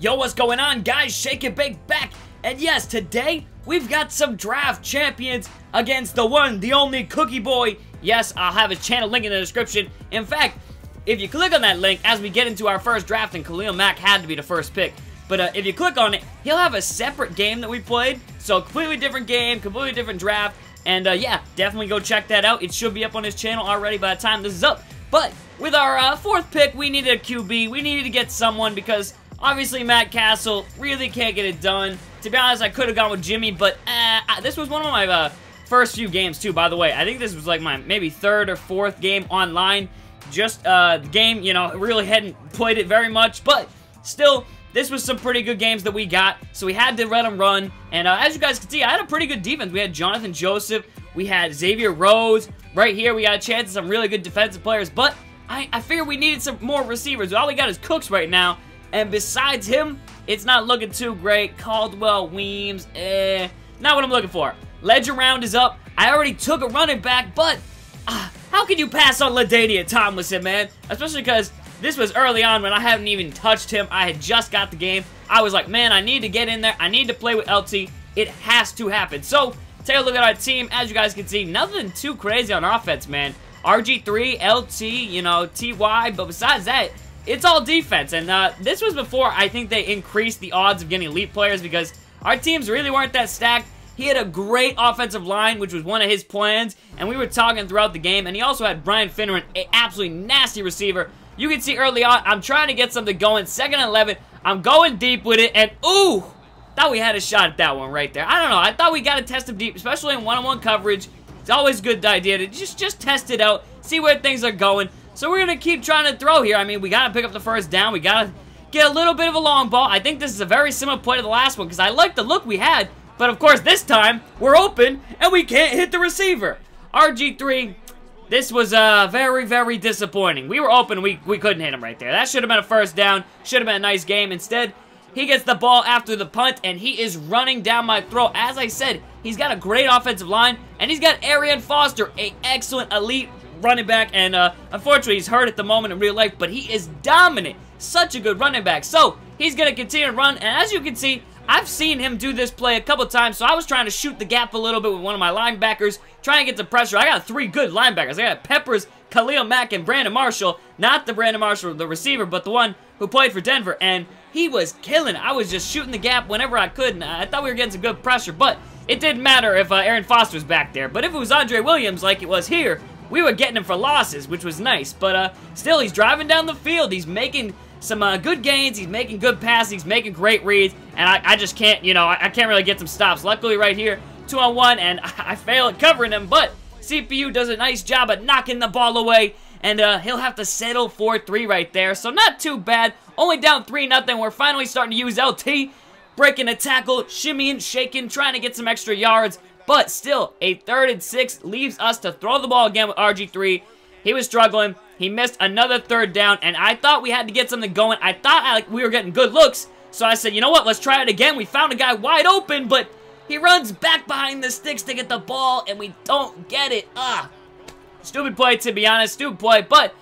Yo, what's going on, guys? Shake and Bake back. And yes, today we've got some draft champions against the one, the only Cookie Boy. Yes, I'll have his channel link in the description. In fact, if you click on that link as we get into our first draft, and Khalil Mack had to be the first pick, but if you click on it, he'll have a separate game that we played. So completely different game, completely different draft. And yeah, definitely go check that out. It should be up on his channel already by the time this is up. But with our fourth pick, we needed a QB. We needed to get someone because obviously Matt Castle really can't get it done. To be honest, I could have gone with Jimmy, but this was one of my first few games too, by the way. I think this was like my maybe third or fourth game online. Just the game, you know, really hadn't played it very much, but still, this was some pretty good games that we got, so we had to let them run. And as you guys can see, I had a pretty good defense. We had Jonathan Joseph, we had Xavier Rhodes. Right here, we got a chance at some really good defensive players, but I figured we needed some more receivers. All we got is Cooks right now, and besides him, it's not looking too great. Caldwell, Weems, not what I'm looking for. Ledger round is up. I already took a running back, but how can you pass on LaDainian Tomlinson, man? Especially because this was early on when I haven't even touched him. I had just got the game. I was like, man, I need to get in there. I need to play with LT. It has to happen. So, take a look at our team. As you guys can see, nothing too crazy on offense, man. RG3, LT, you know, TY, but besides that, it's all defense. And this was before I think they increased the odds of getting elite players because our teams really weren't that stacked. He had a great offensive line, which was one of his plans, and we were talking throughout the game, and he also had Brian Finneran, an absolutely nasty receiver. You can see early on, I'm trying to get something going. 2nd and 11, I'm going deep with it, and ooh, thought we had a shot at that one right there. I don't know, I thought we got to test him deep, especially in one-on-one coverage. It's always a good idea to just test it out, see where things are going. So we're going to keep trying to throw here. I mean, we got to pick up the first down. We got to get a little bit of a long ball. I think this is a very similar play to the last one because I like the look we had. But, of course, this time, we're open, and we can't hit the receiver. RG3, this was very, very disappointing. We were open, we couldn't hit him right there. That should have been a first down. Should have been a nice game. Instead, he gets the ball after the punt, and he is running down my throat. As I said, he's got a great offensive line, and he's got Arian Foster, an excellent elite running back, and unfortunately, he's hurt at the moment in real life, but he is dominant. Such a good running back. So, he's going to continue to run, and as you can see, I've seen him do this play a couple times, so I was trying to shoot the gap a little bit with one of my linebackers, trying to get some pressure. I got 3 good linebackers. I got Peppers, Khalil Mack, and Brandon Marshall. Not the Brandon Marshall, the receiver, but the one who played for Denver, and he was killing it. I was just shooting the gap whenever I could, and I thought we were getting some good pressure, but it didn't matter if Aaron Foster was back there. But if it was Andre Williams like it was here, we were getting him for losses, which was nice. But still, he's driving down the field. He's making some good gains, he's making good passes, he's making great reads, and I just can't, you know, I can't really get some stops. Luckily right here, 2-on-1, and I fail at covering him, but CPU does a nice job at knocking the ball away, and he'll have to settle for 3 right there, so not too bad. Only down 3-0, we're finally starting to use LT, breaking a tackle, shimmying, shaking, trying to get some extra yards, but still, a 3rd and 6 leaves us to throw the ball again with RG3. He was struggling. He missed another 3rd down, and I thought we had to get something going. I thought we were getting good looks, so I said, you know what, let's try it again. We found a guy wide open, but he runs back behind the sticks to get the ball, and we don't get it. Stupid play, to be honest, stupid play, but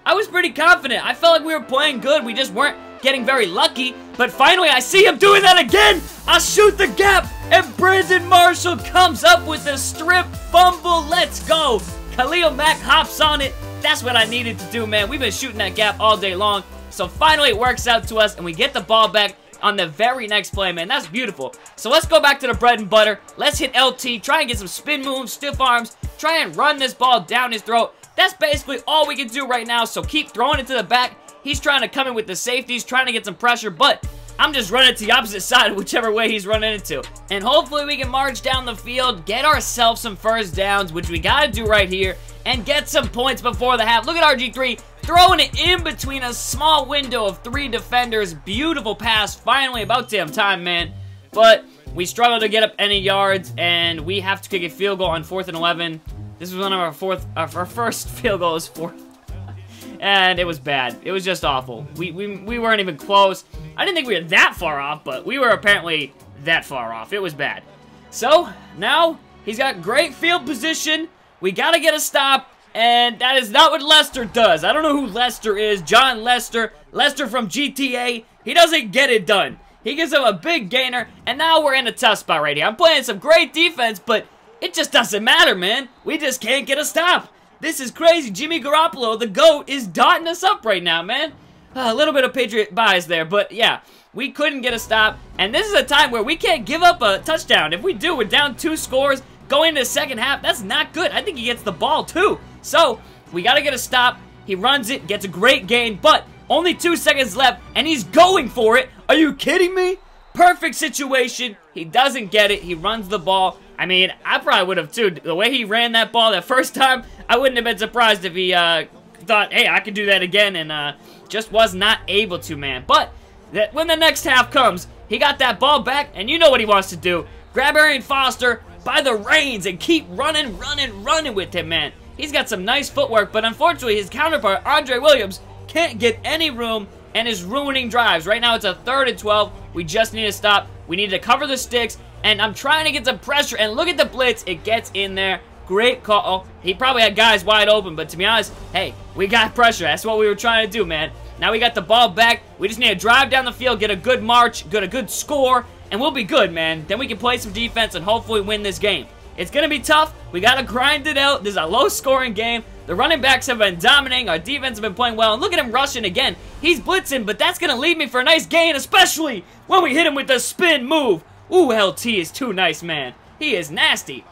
I was pretty confident. I felt like we were playing good. We just weren't getting very lucky, but finally I see him doing that again. I shoot the gap, and Brandon Marshall comes up with a strip fumble. Let's go. Khalil Mack hops on it. That's what I needed to do, man. We've been shooting that gap all day long. So finally it works out to us, and we get the ball back on the very next play, man. That's beautiful. So let's go back to the bread and butter. Let's hit LT. Try and get some spin moves, stiff arms. Try and run this ball down his throat. That's basically all we can do right now. So keep throwing it to the back. He's trying to come in with the safeties, trying to get some pressure, but I'm just running to the opposite side, whichever way he's running into. And hopefully we can march down the field, get ourselves some first downs, which we got to do right here, and get some points before the half. Look at RG3 throwing it in between a small window of 3 defenders. Beautiful pass. Finally, about damn time, man. But we struggle to get up any yards, and we have to kick a field goal on 4th and 11. This was one of our first field goals, 4th. And it was bad. It was just awful. We weren't even close. I didn't think we were that far off, but we were apparently that far off. It was bad. So, now, he's got great field position. We got to get a stop, and that is not what Lester does. I don't know who Lester is. John Lester. Lester from GTA, he doesn't get it done. He gives him a big gainer, and now we're in a tough spot right here. I'm playing some great defense, but it just doesn't matter, man. We just can't get a stop. This is crazy. Jimmy Garoppolo, the GOAT, is dotting us up right now, man. A little bit of Patriot bias there, but yeah, we couldn't get a stop, and this is a time where we can't give up a touchdown. If we do, we're down 2 scores going into the second half. That's not good. I think he gets the ball, too. So, we got to get a stop. He runs it, gets a great gain, but only 2 seconds left, and he's going for it. Are you kidding me? Perfect situation. He doesn't get it. He runs the ball. I mean, I probably would have, too. The way he ran that ball that first time, I wouldn't have been surprised if he thought, hey, I could do that again, and just was not able to, man. But when the next half comes, he got that ball back, and you know what he wants to do. Grab Arian Foster by the reins and keep running with him, man. He's got some nice footwork, but unfortunately, his counterpart, Andre Williams, can't get any room and is ruining drives. Right now, it's a 3rd and 12. We just need to stop. We need to cover the sticks, and I'm trying to get some pressure, and look at the blitz. It gets in there. Great call. Oh, he probably had guys wide open, but to be honest, hey, we got pressure. That's what we were trying to do, man. Now we got the ball back. We just need to drive down the field, get a good march, get a good score, and we'll be good, man. Then we can play some defense and hopefully win this game. It's going to be tough. We got to grind it out. This is a low-scoring game. The running backs have been dominating. Our defense have been playing well. And look at him rushing again. He's blitzing, but that's going to lead me for a nice gain, especially when we hit him with the spin move. Ooh, LT is too nice, man. He is nasty.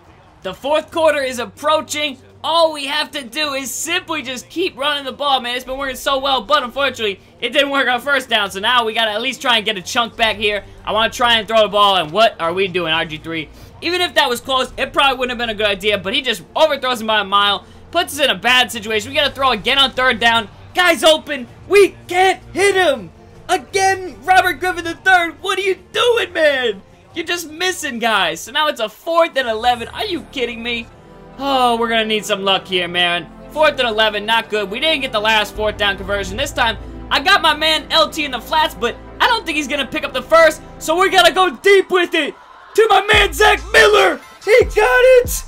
The 4th quarter is approaching. All we have to do is simply just keep running the ball, man. It's been working so well, but unfortunately, it didn't work on first down. So now we got to at least try and get a chunk back here. I want to try and throw the ball, and what are we doing, RG3? Even if that was close, it probably wouldn't have been a good idea, but he just overthrows him by a mile, puts us in a bad situation. We got to throw again on 3rd down. Guy's open. We can't hit him. Again, Robert Griffin III. What are you doing, man? You're just missing, guys. So now it's a 4th and 11. Are you kidding me? Oh, we're going to need some luck here, man. 4th and 11, not good. We didn't get the last 4th down conversion. This time, I got my man LT in the flats, but I don't think he's going to pick up the first, so we got to go deep with it. To my man, Zach Miller. He got it.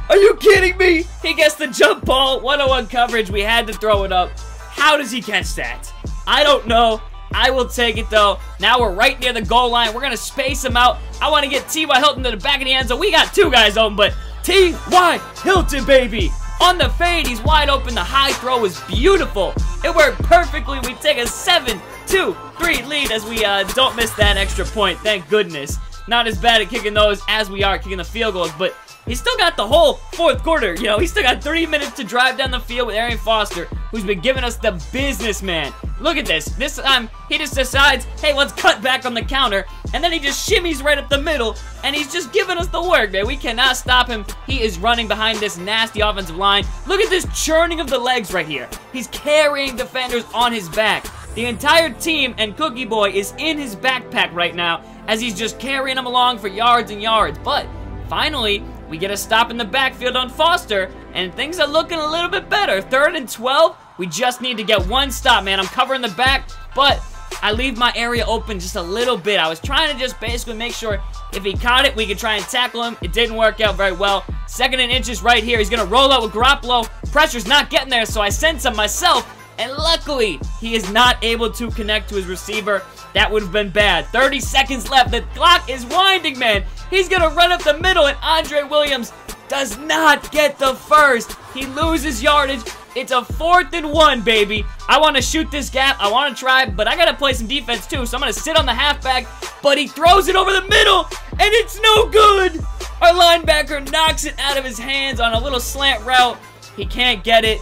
Are you kidding me? He gets the jump ball. 101 coverage. We had to throw it up. How does he catch that? I don't know. I will take it, though. Now we're right near the goal line. We're going to space him out. I want to get T.Y. Hilton to the back of the end zone. We got 2 guys open, but T.Y. Hilton, baby. On the fade, he's wide open. The high throw was beautiful. It worked perfectly. We take a 7-2-3 lead as we don't miss that extra point. Thank goodness. Not as bad at kicking those as we are kicking the field goals, but he's still got the whole 4th quarter. You know, he's still got 30 minutes to drive down the field with Arian Foster, who's been giving us the business, man. Look at this. This time, he just decides, hey, let's cut back on the counter, and then he just shimmies right up the middle, and he's just giving us the work, man. We cannot stop him. He is running behind this nasty offensive line. Look at this churning of the legs right here. He's carrying defenders on his back. The entire team and Cookie Boy is in his backpack right now as he's just carrying them along for yards and yards. But finally, we get a stop in the backfield on Foster, and things are looking a little bit better. 3rd and 12. We just need to get 1 stop, man. I'm covering the back, but I leave my area open just a little bit. I was trying to just basically make sure if he caught it, we could try and tackle him. It didn't work out very well. 2nd and inches right here. He's going to roll out with Garoppolo. Pressure's not getting there, so I send some myself. And luckily, he is not able to connect to his receiver. That would have been bad. 30 seconds left. The clock is winding, man. He's going to run up the middle, and Andre Williams does not get the first. He loses yardage. It's a 4th and 1, baby. I want to shoot this gap. I want to try, but I got to play some defense, too. So I'm going to sit on the halfback, but he throws it over the middle, and it's no good. Our linebacker knocks it out of his hands on a little slant route. He can't get it.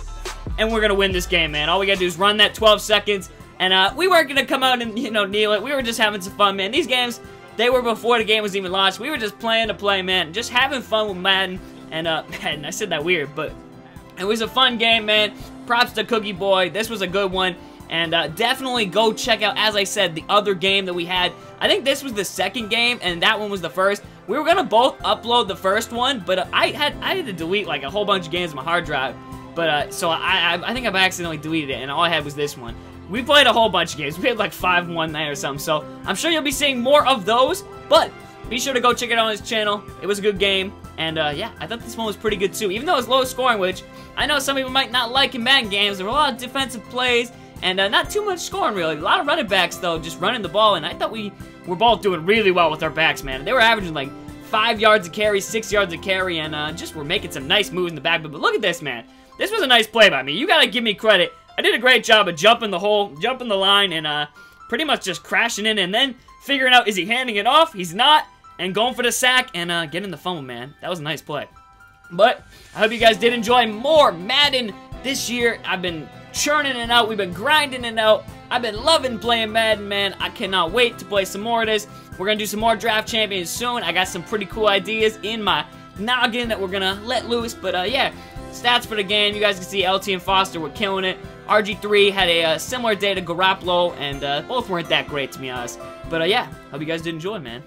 And we're going to win this game, man. All we got to do is run that 12 seconds. And we weren't going to come out and, you know, kneel it. We were just having some fun, man. These games, they were before the game was even launched. We were just playing to play, man. Just having fun with Madden. And, Madden, I said that weird, but it was a fun game, man. Props to Cookie Boy. This was a good one. And definitely go check out, as I said, the other game that we had. I think this was the 2nd game, and that one was the 1st. We were going to both upload the 1st one, but I had to delete, like, a whole bunch of games on my hard drive. But, so I think I've accidentally deleted it, and all I had was this one. We played a whole bunch of games. We had like 5 one night or something, so I'm sure you'll be seeing more of those, but be sure to go check it out on his channel. It was a good game, and yeah, I thought this one was pretty good too, even though it's low scoring, which I know some people might not like in Madden games. There were a lot of defensive plays, and not too much scoring, really. A lot of running backs, though, just running the ball, and I thought we were both doing really well with our backs, man. They were averaging, like, 5 yards a carry, 6 yards a carry, and just were making some nice moves in the back. But look at this, man. This was a nice play by me. You gotta give me credit. I did a great job of jumping the hole, jumping the line, and pretty much just crashing in, and then figuring out, is he handing it off? He's not, and going for the sack, and getting the fumble, man. That was a nice play. But I hope you guys did enjoy more Madden this year. I've been churning it out. We've been grinding it out. I've been loving playing Madden, man. I cannot wait to play some more of this. We're going to do some more draft champions soon. I got some pretty cool ideas in my noggin that we're going to let loose. But, yeah, stats for the game. You guys can see LT and Foster were killing it. RG3 had a similar day to Garoppolo, and both weren't that great, to be honest. But, yeah, hope you guys did enjoy, man.